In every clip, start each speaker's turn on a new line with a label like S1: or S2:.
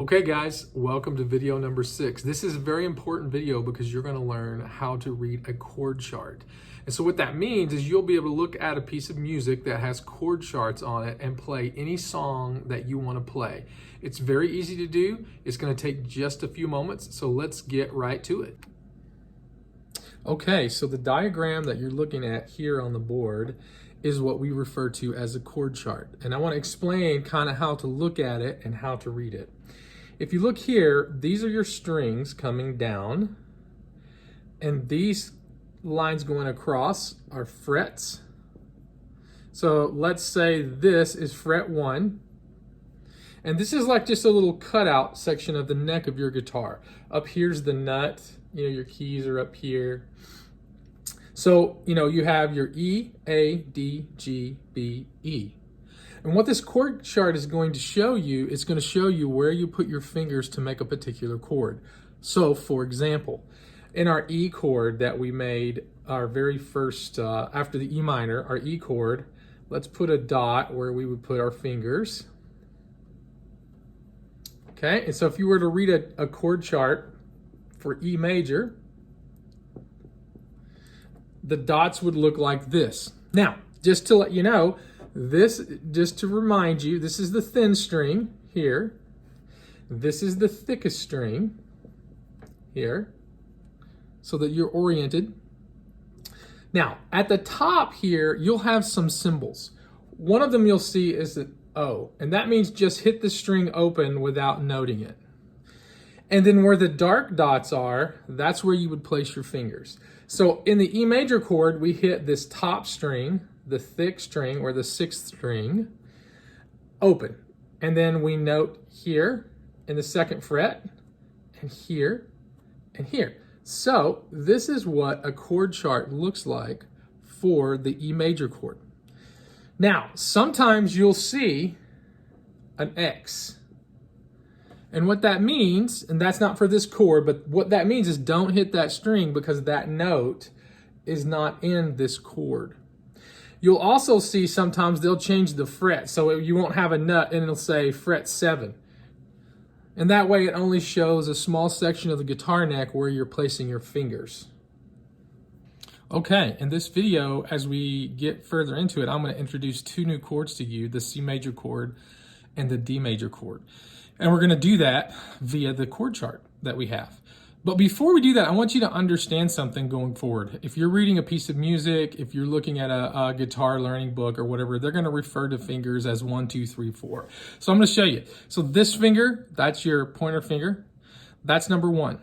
S1: Okay guys, welcome to video number 6. This is a very important video because you're going to learn how to read a chord chart. And so what that means is you'll be able to look at a piece of music that has chord charts on it and play any song that you want to play. It's very easy to do. It's going to take just a few moments, so let's get right to it. Okay, so the diagram that you're looking at here on the board is what we refer to as a chord chart. And I want to explain kind of how to look at it and how to read it. If you look here, these are your strings coming down, and these lines going across are frets. So let's say this is fret 1, and this is like just a little cutout section of the neck of your guitar. Up here's the nut, your keys are up here. So, you have your E, A, D, G, B, E. And what this chord chart is going to show you, it's going to show you where you put your fingers to make a particular chord. So, for example, in our E chord that we made, our very first, after the E minor, our E chord, let's put a dot where we would put our fingers. Okay, and so if you were to read a chord chart for E major, the dots would look like this. Now, just to let you know, just to remind you, this is the thin string here. This is the thickest string here, so that you're oriented. Now, at the top here, you'll have some symbols. One of them you'll see is an O, and that means just hit the string open without noting it. And then where the dark dots are, that's where you would place your fingers. So in the E major chord, we hit this top string, the thick string, or the 6th string, open. And then we note here in the 2nd fret, and here, and here. So this is what a chord chart looks like for the E major chord. Now, sometimes you'll see an X. And what that means, and that's not for this chord, but what that means is don't hit that string because that note is not in this chord. You'll also see sometimes they'll change the fret, so you won't have a nut and it'll say fret 7. And that way it only shows a small section of the guitar neck where you're placing your fingers. Okay, in this video, as we get further into it, I'm going to introduce 2 new chords to you, the C major chord and the D major chord. And we're going to do that via the chord chart that we have. But before we do that, I want you to understand something going forward. If you're reading a piece of music, if you're looking at a guitar learning book or whatever, they're going to refer to fingers as 1, 2, 3, 4. So I'm going to show you. So this finger, that's your pointer finger. That's number 1.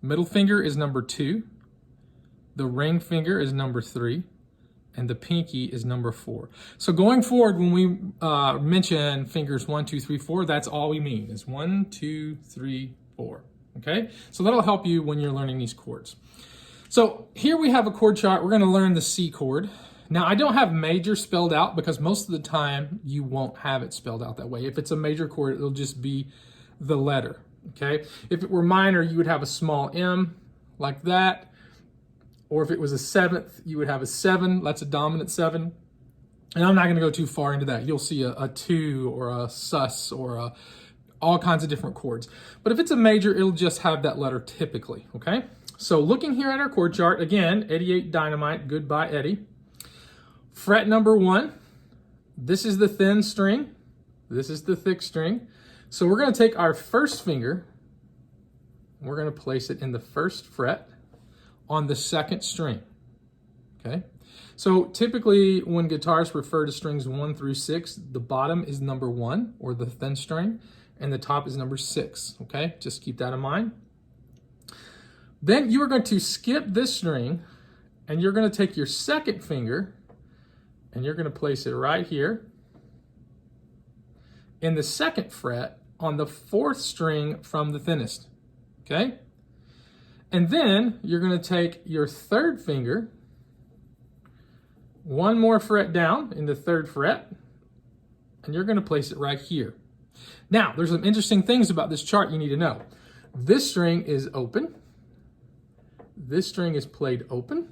S1: Middle finger is number 2. The ring finger is number 3. And the pinky is number 4. So going forward, when we mention fingers 1, 2, 3, 4, that's all we mean is 1, 2, 3, 4. Okay? So that'll help you when you're learning these chords. So here we have a chord chart. We're going to learn the C chord. Now, I don't have major spelled out because most of the time you won't have it spelled out that way. If it's a major chord, it'll just be the letter. Okay? If it were minor, you would have a small M like that. Or if it was a 7th, you would have a 7. That's a dominant 7. And I'm not going to go too far into that. You'll see a 2 or a sus or all kinds of different chords. But if it's a major, it'll just have that letter typically, okay? So looking here at our chord chart, again, 88 Dynamite, Goodbye Eddie. Fret number 1, this is the thin string. This is the thick string. So we're going to take our first finger, and we're going to place it in the 1st fret on the 2nd string, okay? So typically when guitarists refer to strings 1 through 6, the bottom is number 1, or the thin string, and the top is number 6, okay? Just keep that in mind. Then you are going to skip this string, and you're going to take your 2nd finger, and you're going to place it right here in the 2nd fret on the 4th string from the thinnest, okay? And then you're going to take your 3rd finger, 1 more fret down in the 3rd fret, and you're going to place it right here. Now, there's some interesting things about this chart you need to know. This string is open. This string is played open.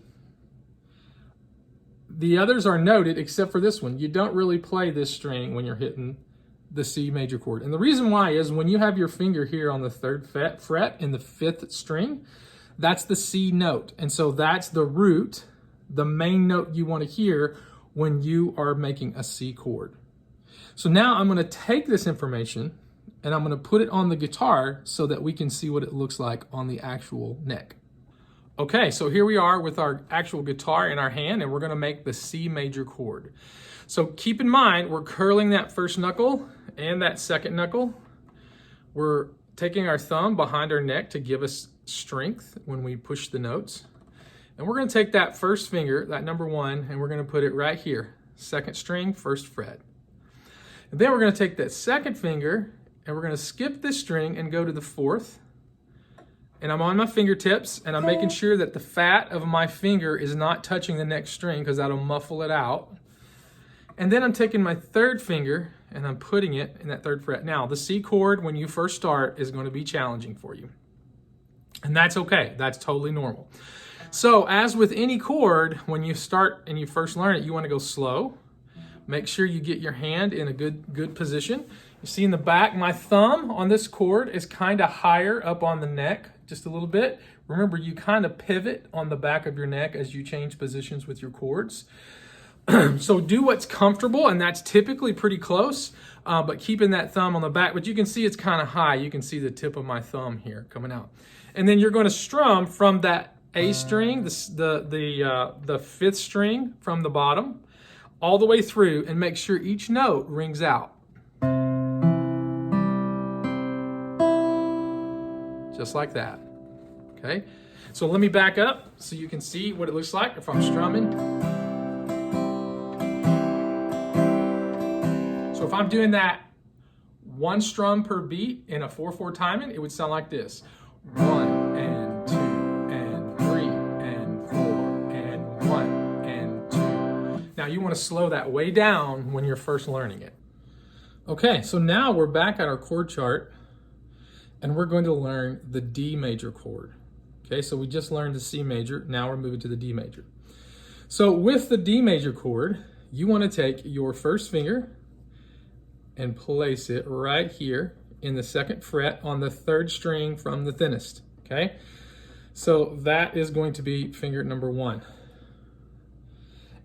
S1: The others are noted except for this one. You don't really play this string when you're hitting the C major chord. And the reason why is when you have your finger here on the 3rd fret in the 5th string, that's the C note. And so that's the root, the main note you want to hear when you are making a C chord. So now I'm going to take this information and I'm going to put it on the guitar so that we can see what it looks like on the actual neck. Okay, so here we are with our actual guitar in our hand, and we're going to make the C major chord. So keep in mind, we're curling that first knuckle and that second knuckle. We're taking our thumb behind our neck to give us strength when we push the notes. And we're going to take that first finger, that number 1, and we're going to put it right here, 2nd string, 1st fret. And then we're going to take that second finger and we're going to skip this string and go to the 4th. And I'm on my fingertips and I'm making sure that the fat of my finger is not touching the next string because that'll muffle it out. And then I'm taking my 3rd finger and I'm putting it in that 3rd fret. Now, the C chord when you first start is going to be challenging for you. And that's okay. That's totally normal. So as with any chord, when you start and you first learn it, you want to go slow. Make sure you get your hand in a good position. You see in the back, my thumb on this chord is kind of higher up on the neck, just a little bit. Remember, you kind of pivot on the back of your neck as you change positions with your chords. So do what's comfortable, and that's typically pretty close, but keeping that thumb on the back. But you can see it's kind of high. You can see the tip of my thumb here coming out. And then you're going to strum from that A string, the 5th string from the bottom, all the way through, and make sure each note rings out. Just like that, okay? So let me back up so you can see what it looks like if I'm strumming. So if I'm doing that 1 strum per beat in a 4/4 timing, it would sound like this. 1 and 2 and 3 and 4 and 1 and 2. Now you want to slow that way down when you're first learning it. Okay, so now we're back at our chord chart. And we're going to learn the D major chord. Okay, so we just learned the C major, now we're moving to the D major. So with the D major chord, you want to take your 1st finger and place it right here in the 2nd fret on the 3rd string from the thinnest, okay? So that is going to be finger number 1.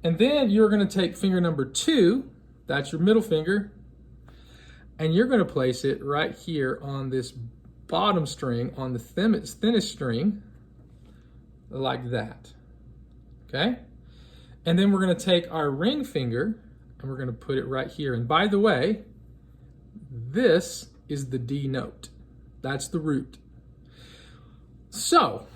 S1: And then you're going to take finger number 2, that's your middle finger, and you're going to place it right here on this bottom string on the thinnest string, like that, okay? And then we're going to take our ring finger and we're going to put it right here. And by the way, this is the D note. That's the root. So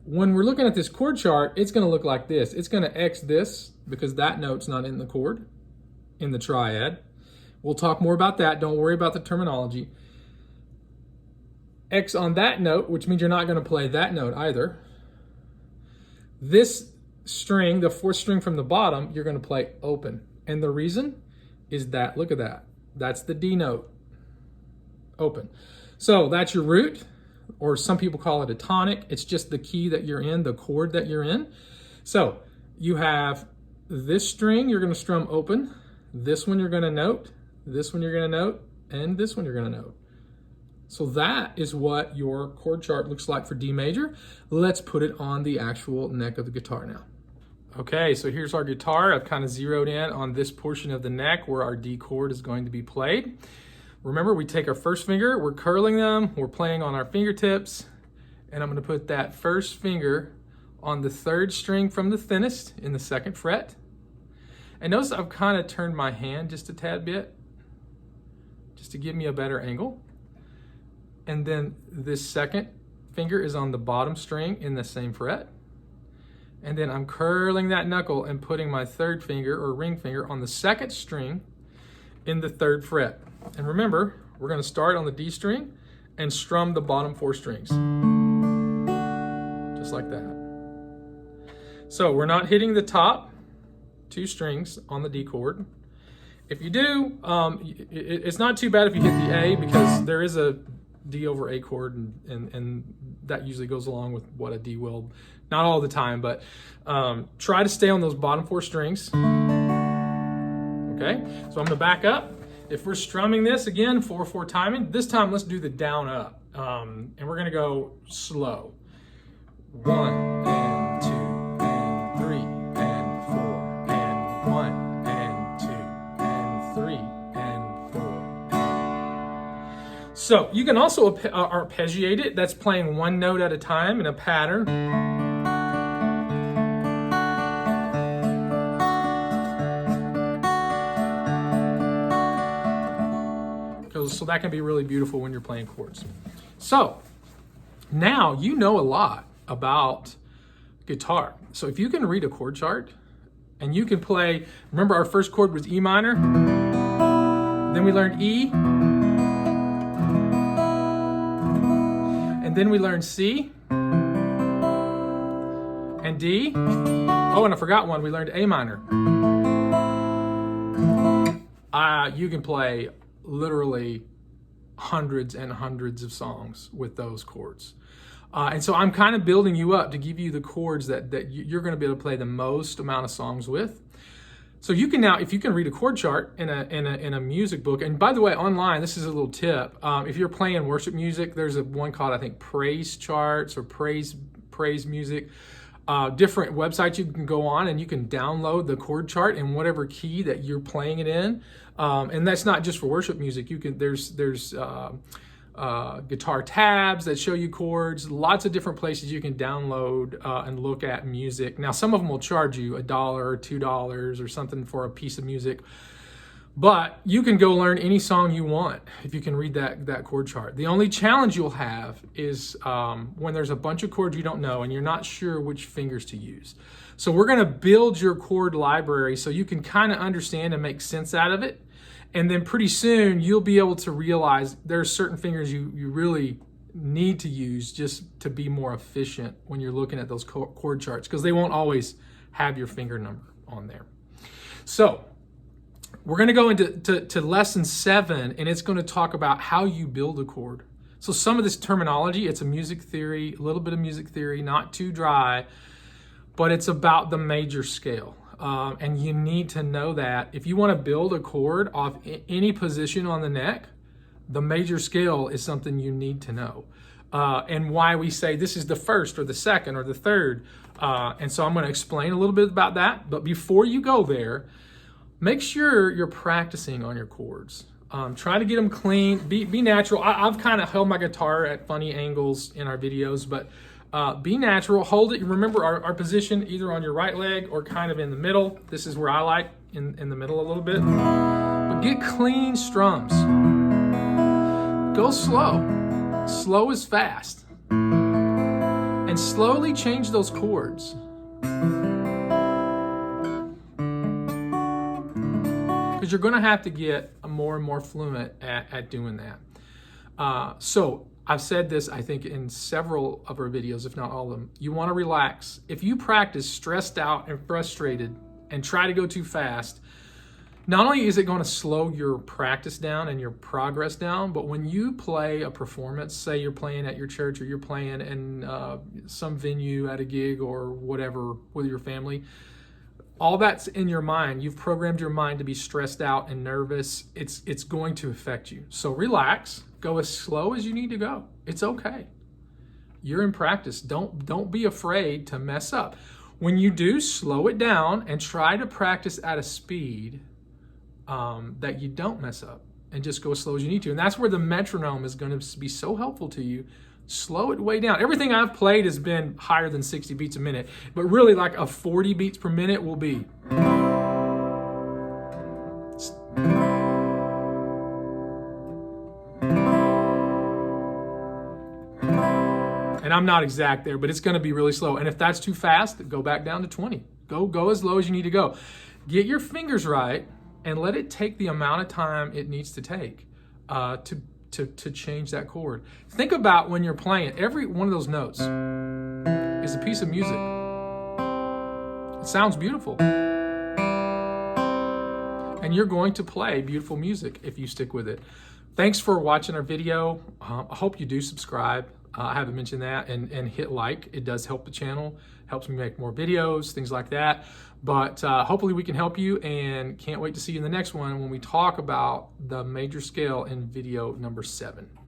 S1: when we're looking at this chord chart, it's going to look like this. It's going to X this because that note's not in the chord, in the triad. We'll talk more about that. Don't worry about the terminology. X on that note, which means you're not going to play that note either. This string, the 4th string from the bottom, you're going to play open. And the reason is that, look at that. That's the D note, open. So that's your root, or some people call it a tonic. It's just the key that you're in, the chord that you're in. So you have this string, you're going to strum open. This one you're going to note. This one you're going to note. And this one you're going to note. So that is what your chord chart looks like for D major. Let's put it on the actual neck of the guitar now. Okay, so here's our guitar. I've kind of zeroed in on this portion of the neck where our D chord is going to be played. Remember, we take our 1st finger, we're curling them, we're playing on our fingertips, and I'm going to put that 1st finger on the 3rd string from the thinnest in the 2nd fret. And notice I've kind of turned my hand just a tad bit, just to give me a better angle. And then this 2nd finger is on the bottom string in the same fret. And then I'm curling that knuckle and putting my 3rd finger or ring finger on the 2nd string in the 3rd fret. And remember, we're going to start on the D string and strum the bottom 4 strings. Just like that. So we're not hitting the top 2 strings on the D chord. If you do, it's not too bad if you hit the A because there is a D over A chord, and that usually goes along with what a D will. Not all the time, but try to stay on those bottom 4 strings. Okay, so I'm going to back up If we're strumming this, again, 4/4 timing, this time let's do the down up. And we're gonna go slow. 1 and 2 and 3 and 4 and 1 and 2 and 3 and 4. So you can also arpeggiate it. That's playing one note at a time in a pattern. So that can be really beautiful when you're playing chords. So now you know a lot about guitar. So if you can read a chord chart and you can play, remember our first chord was E minor, then we learned E, and then we learned C and D. Oh, and I forgot one, we learned A minor. You can play literally hundreds and hundreds of songs with those chords. And so I'm kind of building you up to give you the chords that you're going to be able to play the most amount of songs with. So you can now, if you can read a chord chart in a music book, and by the way, online, this is a little tip. If you're playing worship music, there's one called, I think, Praise Charts or Praise Music. Different websites you can go on and you can download the chord chart in whatever key that you're playing it in. And that's not just for worship music. There's guitar tabs that show you chords, lots of different places you can download and look at music. Now, some of them will charge you $1 or $2 or something for a piece of music, but you can go learn any song you want if you can read that chord chart. The only challenge you'll have is when there's a bunch of chords you don't know and you're not sure which fingers to use. So we're gonna build your chord library so you can kind of understand and make sense out of it. And then pretty soon you'll be able to realize there's certain fingers you really need to use just to be more efficient when you're looking at those chord charts, because they won't always have your finger number on there. So we're going to go into lesson 7, and it's going to talk about how you build a chord. So some of this terminology, it's a music theory, a little bit of music theory, not too dry, but it's about the major scale. And you need to know that if you want to build a chord off any position on the neck, the major scale is something you need to know. And why we say this is the first or the second or the third. And so I'm going to explain a little bit about that. But before you go there, make sure you're practicing on your chords. Try to get them clean, be natural. I've kind of held my guitar at funny angles in our videos, but be natural, hold it. Remember our position either on your right leg or kind of in the middle. This is where I like, in the middle a little bit. But get clean strums. Go slow. Slow is fast. And slowly change those chords. Because you're going to have to get more and more fluent at doing that. So I've said this, I think, in several of our videos, if not all of them. You want to relax. If you practice stressed out and frustrated and try to go too fast, not only is it going to slow your practice down and your progress down, but when you play a performance, say you're playing at your church or you're playing in some venue at a gig or whatever with your family, all that's in your mind. You've programmed your mind to be stressed out and nervous. It's going to affect you. So relax. Go as slow as you need to go. It's okay. You're in practice. Don't be afraid to mess up. When you do, slow it down and try to practice at a speed that you don't mess up, and just go as slow as you need to. And that's where the metronome is going to be so helpful to you. Slow it way down. Everything I've played has been higher than 60 beats a minute, but really like a 40 beats per minute will be. And I'm not exact there, but it's going to be really slow. And if that's too fast, go back down to 20. Go as low as you need to go. Get your fingers right and let it take the amount of time it needs to take to change that chord. Think about when you're playing, every one of those notes is a piece of music. It sounds beautiful. And you're going to play beautiful music if you stick with it. Thanks for watching our video. I hope you do subscribe. I haven't mentioned that, and hit like. It does help the channel, helps me make more videos, things like that. But hopefully we can help you, and can't wait to see you in the next one when we talk about the major scale in video number 7.